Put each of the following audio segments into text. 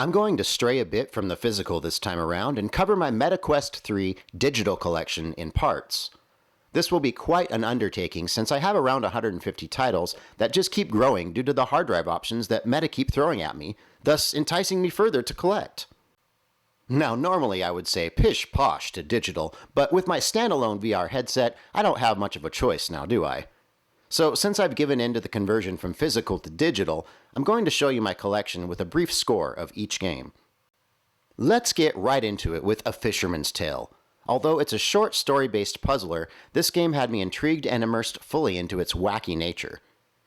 I'm going to stray a bit from the physical this time around and cover my MetaQuest 3 digital collection in parts. This will be quite an undertaking since I have around 150 titles that just keep growing due to the hard drive options that Meta keep throwing at me, thus enticing me further to collect. Now, normally I would say pish posh to digital, but with my standalone VR headset, I don't have much of a choice now, do I? So, since I've given in to the conversion from physical to digital, I'm going to show you my collection with a brief score of each game. Let's get right into it with A Fisherman's Tale. Although it's a short story-based puzzler, this game had me intrigued and immersed fully into its wacky nature.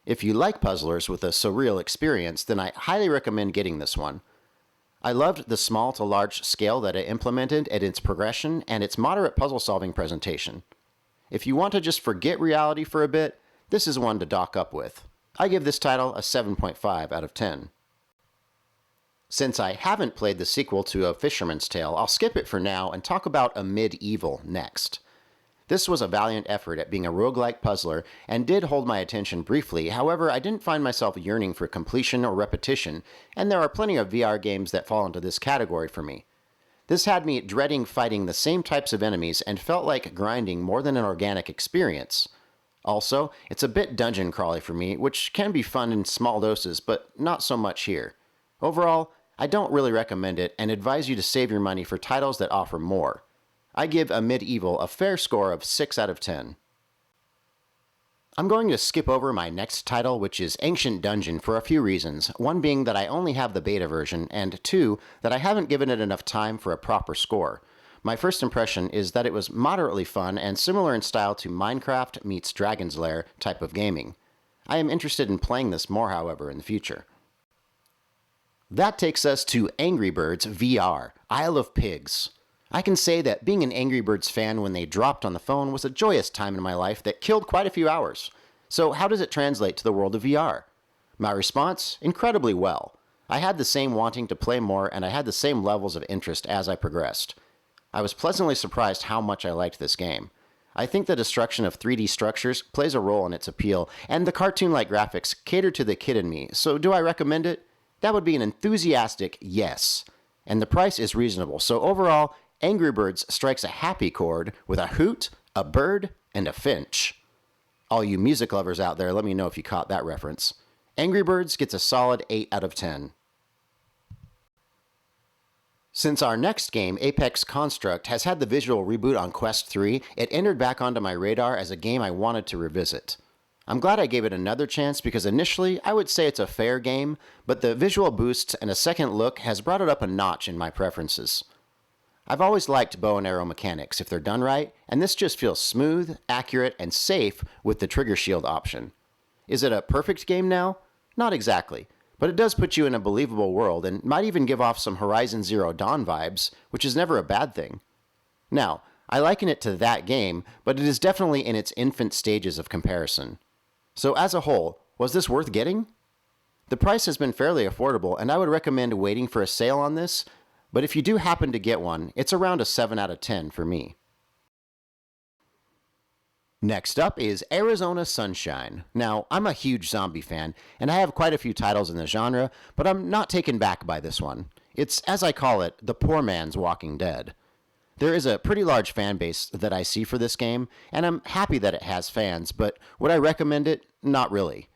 If you like puzzlers with a surreal experience, then I highly recommend getting this one. I loved the small to large scale that it implemented in its progression and its moderate puzzle-solving presentation. If you want to just forget reality for a bit, this is one to dock up with. I give this title a 7.5 out of 10. Since I haven't played the sequel to A Fisherman's Tale, I'll skip it for now and talk about A Mideval next. This was a valiant effort at being a roguelike puzzler and did hold my attention briefly, however I didn't find myself yearning for completion or repetition, and there are plenty of VR games that fall into this category for me. This had me dreading fighting the same types of enemies and felt like grinding more than an organic experience. Also, it's a bit dungeon crawly for me, which can be fun in small doses, but not so much here. Overall, I don't really recommend it and advise you to save your money for titles that offer more. I give A Mideval a fair score of 6 out of 10. I'm going to skip over my next title, which is Ancient Dungeon, for a few reasons, one being that I only have the beta version, and two, that I haven't given it enough time for a proper score. My first impression is that it was moderately fun and similar in style to Minecraft meets Dragon's Lair type of gaming. I am interested in playing this more, however, in the future. That takes us to Angry Birds VR, Isle of Pigs. I can say that being an Angry Birds fan when they dropped on the phone was a joyous time in my life that killed quite a few hours. So how does it translate to the world of VR? My response? Incredibly well. I had the same wanting to play more and I had the same levels of interest as I progressed. I was pleasantly surprised how much I liked this game. I think the destruction of 3D structures plays a role in its appeal, and the cartoon-like graphics cater to the kid in me, so do I recommend it? That would be an enthusiastic yes. And the price is reasonable, so overall, Angry Birds strikes a happy chord with a hoot, a bird, and a finch. All you music lovers out there, let me know if you caught that reference. Angry Birds gets a solid 8 out of 10. Since our next game, Apex Construct, has had the visual reboot on Quest 3, it entered back onto my radar as a game I wanted to revisit. I'm glad I gave it another chance because initially I would say it's a fair game, but the visual boosts and a second look has brought it up a notch in my preferences. I've always liked bow and arrow mechanics if they're done right, and this just feels smooth, accurate, and safe with the trigger shield option. Is it a perfect game now? Not exactly, but it does put you in a believable world and might even give off some Horizon Zero Dawn vibes, which is never a bad thing. Now, I liken it to that game, but it is definitely in its infant stages of comparison. So as a whole, was this worth getting? The price has been fairly affordable, and I would recommend waiting for a sale on this, but if you do happen to get one, it's around a 7 out of 10 for me. Next up is Arizona Sunshine. Now, I'm a huge zombie fan, and I have quite a few titles in the genre, but I'm not taken back by this one. It's, as I call it, the poor man's Walking Dead. There is a pretty large fan base that I see for this game, and I'm happy that it has fans, but would I recommend it? Not really.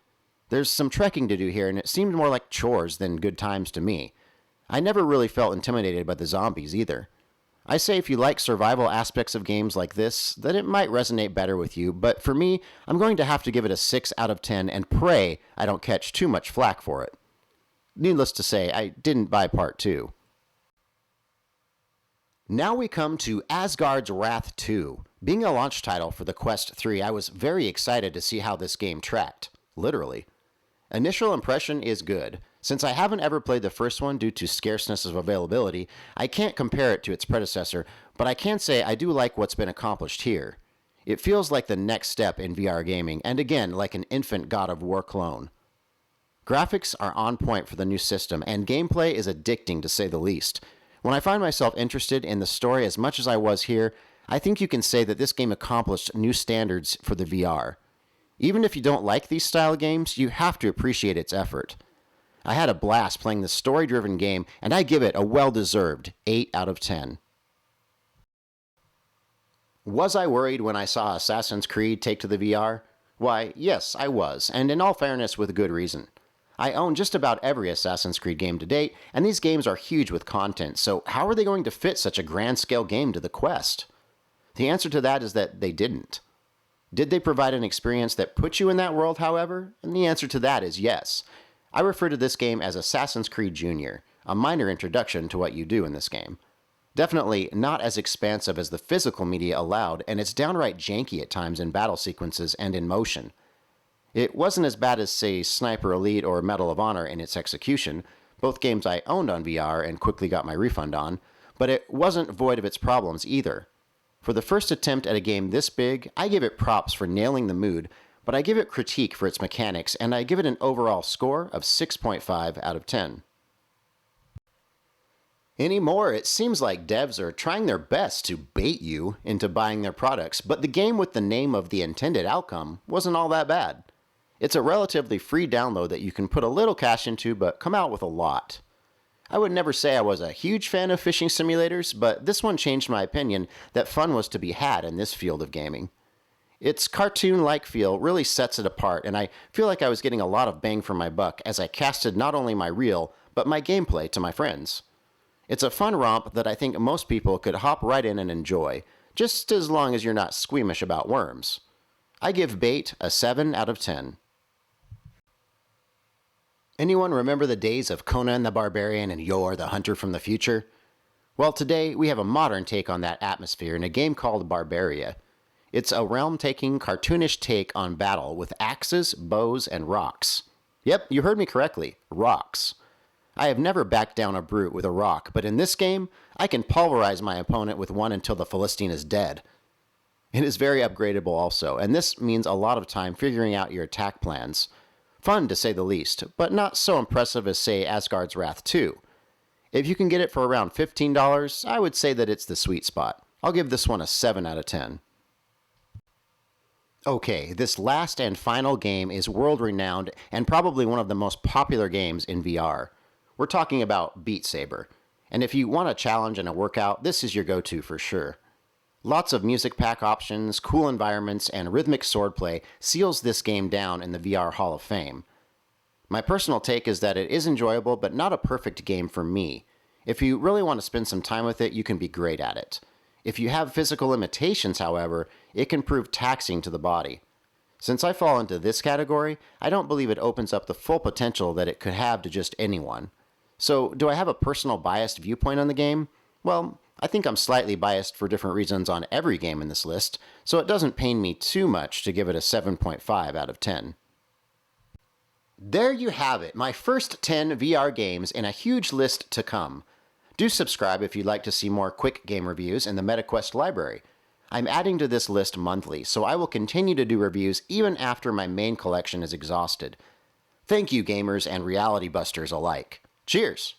There's some trekking to do here, and it seemed more like chores than good times to me. I never really felt intimidated by the zombies either. I say if you like survival aspects of games like this, then it might resonate better with you, but for me, I'm going to have to give it a 6 out of 10 and pray I don't catch too much flack for it. Needless to say, I didn't buy part 2. Now we come to Asgard's Wrath 2. Being a launch title for the Quest 3, I was very excited to see how this game tracked. Literally. Initial impression is good. Since I haven't ever played the first one due to scarceness of availability, I can't compare it to its predecessor, but I can say I do like what's been accomplished here. It feels like the next step in VR gaming, and again, like an infant God of War clone. Graphics are on point for the new system, and gameplay is addicting to say the least. When I find myself interested in the story as much as I was here, I think you can say that this game accomplished new standards for the VR. Even if you don't like these style games, you have to appreciate its effort. I had a blast playing this story-driven game, and I give it a well-deserved 8 out of 10. Was I worried when I saw Assassin's Creed take to the VR? Why, yes, I was, and in all fairness, with good reason. I own just about every Assassin's Creed game to date, and these games are huge with content, so how are they going to fit such a grand-scale game to the Quest? The answer to that is that they didn't. Did they provide an experience that puts you in that world, however? And the answer to that is yes. I refer to this game as Assassin's Creed Jr., a minor introduction to what you do in this game. Definitely not as expansive as the physical media allowed, and it's downright janky at times in battle sequences and in motion. It wasn't as bad as, say, Sniper Elite or Medal of Honor in its execution, both games I owned on VR and quickly got my refund on, but it wasn't void of its problems either. For the first attempt at a game this big, I give it props for nailing the mood, but I give it critique for its mechanics, and I give it an overall score of 6.5 out of 10. Anymore, it seems like devs are trying their best to bait you into buying their products, but the game with the name of the intended outcome wasn't all that bad. It's a relatively free download that you can put a little cash into, but come out with a lot. I would never say I was a huge fan of fishing simulators, but this one changed my opinion that fun was to be had in this field of gaming. Its cartoon-like feel really sets it apart, and I feel like I was getting a lot of bang for my buck as I casted not only my reel, but my gameplay to my friends. It's a fun romp that I think most people could hop right in and enjoy, just as long as you're not squeamish about worms. I give Bait a 7 out of 10. Anyone remember the days of Conan the Barbarian and Yor the Hunter from the Future? Well, today we have a modern take on that atmosphere in a game called Barbarian. It's a realm-taking, cartoonish take on battle with axes, bows, and rocks. Yep, you heard me correctly, rocks. I have never backed down a brute with a rock, but in this game, I can pulverize my opponent with one until the Philistine is dead. It is very upgradable also, and this means a lot of time figuring out your attack plans. Fun to say the least, but not so impressive as, say, Asgard's Wrath 2. If you can get it for around $15, I would say that it's the sweet spot. I'll give this one a 7 out of 10. Okay, this last and final game is world-renowned and probably one of the most popular games in VR. We're talking about Beat Saber. And if you want a challenge and a workout, this is your go-to for sure. Lots of music pack options, cool environments, and rhythmic swordplay seals this game down in the VR Hall of Fame. My personal take is that it is enjoyable, but not a perfect game for me. If you really want to spend some time with it, you can be great at it. If you have physical limitations, however, it can prove taxing to the body. Since I fall into this category, I don't believe it opens up the full potential that it could have to just anyone. So, do I have a personal biased viewpoint on the game? Well, I think I'm slightly biased for different reasons on every game in this list, so it doesn't pain me too much to give it a 7.5 out of 10. There you have it, my first 10 VR games in a huge list to come. Do subscribe if you'd like to see more quick game reviews in the MetaQuest library. I'm adding to this list monthly, so I will continue to do reviews even after my main collection is exhausted. Thank you, gamers and reality busters alike. Cheers!